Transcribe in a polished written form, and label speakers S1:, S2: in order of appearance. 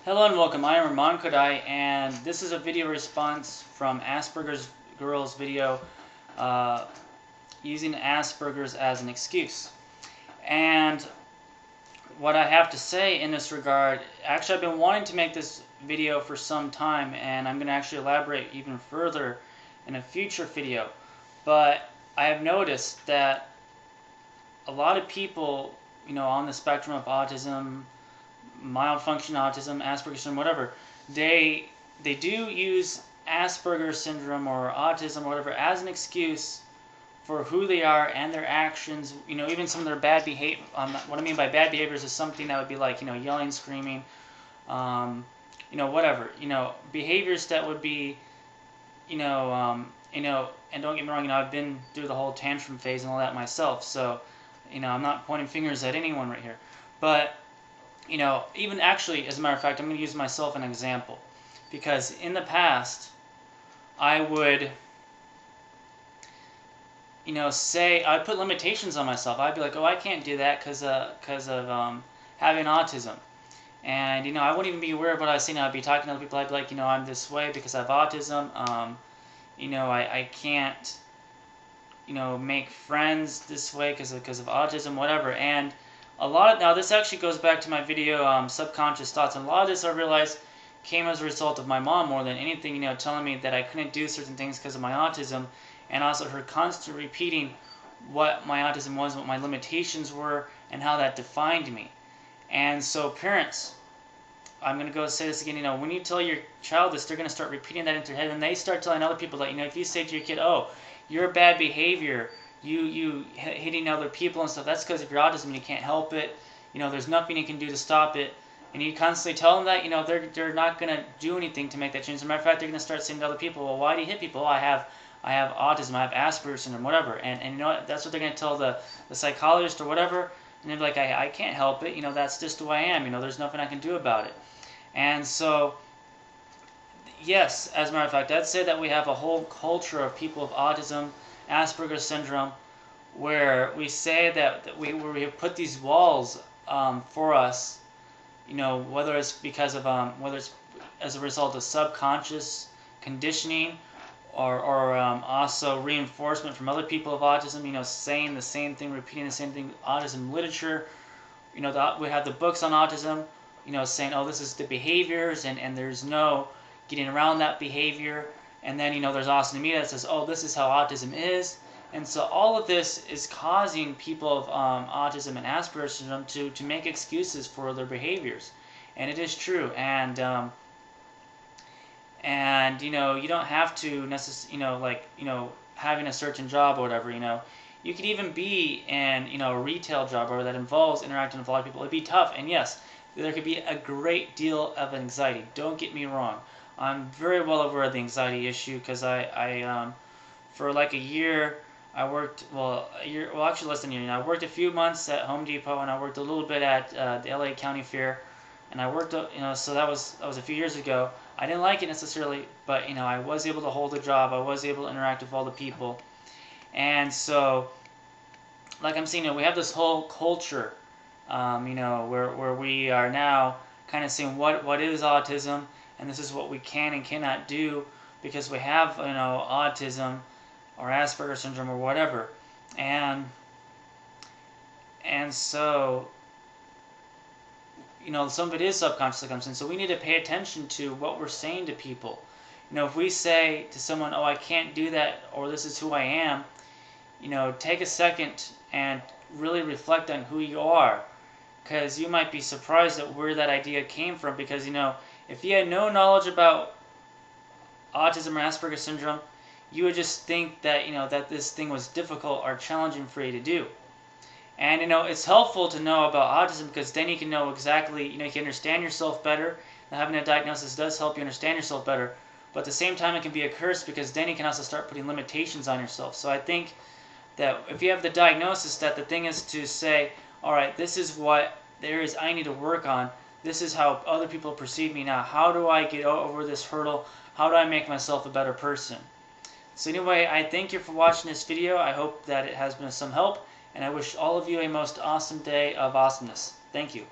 S1: Hello and welcome. I am Arman Khodaei, and this is a video response from Asperger's Girl's video using Asperger's as an excuse. And what I have to say in this regard, actually I've been wanting to make this video for some time, and I'm going to actually elaborate even further in a future video. But I have noticed that a lot of people, on the spectrum of autism, mild function autism, Asperger's syndrome, whatever, they do use Asperger's syndrome or autism or whatever as an excuse for who they are and their actions. Even some of their bad behavior. What I mean by bad behaviors is something that would be like yelling, screaming, whatever. Behaviors that would be, and don't get me wrong. I've been through the whole tantrum phase and all that myself. So, I'm not pointing fingers at anyone right here, but. Even actually, as a matter of fact, I'm going to use myself as an example. Because in the past, I would, I'd put limitations on myself. I'd be like, oh, I can't do that because of having autism. And, I wouldn't even be aware of what I was saying. I'd be talking to other people. I'd be like, I'm this way because I have autism. I can't, make friends this way because of autism, whatever. And now this actually goes back to my video, subconscious thoughts, and a lot of this I realized came as a result of my mom more than anything, telling me that I couldn't do certain things because of my autism, and also her constant repeating what my autism was, what my limitations were, and how that defined me. And so parents, I'm going to go say this again, when you tell your child this, they're going to start repeating that into their head, and they start telling other people that, if you say to your kid, oh, you're a bad behavior, you hitting other people and stuff, that's because of your autism and you can't help it. There's nothing you can do to stop it. And you constantly tell them that, they're not going to do anything to make that change. As a matter of fact, they're going to start saying to other people, well, why do you hit people? Oh, I have autism, I have Asperger's syndrome, whatever. And that's what they're going to tell the psychologist or whatever. And they're like, I can't help it. That's just who I am. There's nothing I can do about it. And so, yes, as a matter of fact, I'd say that we have a whole culture of people with autism, Asperger's syndrome, where we say that we have put these walls for us, whether it's because of whether it's as a result of subconscious conditioning or also reinforcement from other people of autism, saying the same thing, repeating the same thing. Autism literature, we have the books on autism, saying, oh, this is the behaviors and there's no getting around that behavior. And then, there's also the media that says, oh, this is how autism is. And so all of this is causing people of autism and Asperger's syndrome to make excuses for their behaviors. And it is true. And you don't have to necessarily, having a certain job or whatever, you could even be in, a retail job or that involves interacting with a lot of people. It'd be tough. And yes, there could be a great deal of anxiety. Don't get me wrong. I'm very well aware of the anxiety issue because I for like a year, I worked, actually less than a year. I worked a few months at Home Depot, and I worked a little bit at the LA County Fair, and I worked, so that was a few years ago. I didn't like it necessarily, but I was able to hold a job. I was able to interact with all the people, and so, like I'm saying, we have this whole culture, where we are now kind of saying what is autism. And this is what we can and cannot do because we have, autism or Asperger's syndrome or whatever. And so, some of it is subconscious, like I'm saying. So we need to pay attention to what we're saying to people. If we say to someone, oh, I can't do that, or this is who I am, take a second and really reflect on who you are. Because you might be surprised at where that idea came from. Because, if you had no knowledge about autism or Asperger's syndrome, you would just think that, that this thing was difficult or challenging for you to do. And, it's helpful to know about autism because then you can know exactly, you can understand yourself better. And having a diagnosis does help you understand yourself better. But at the same time, it can be a curse because then you can also start putting limitations on yourself. So I think that if you have the diagnosis, that the thing is to say, all right, this is what there is I need to work on. This is how other people perceive me now. How do I get over this hurdle? How do I make myself a better person? So anyway, I thank you for watching this video. I hope that it has been of some help. And I wish all of you a most awesome day of awesomeness. Thank you.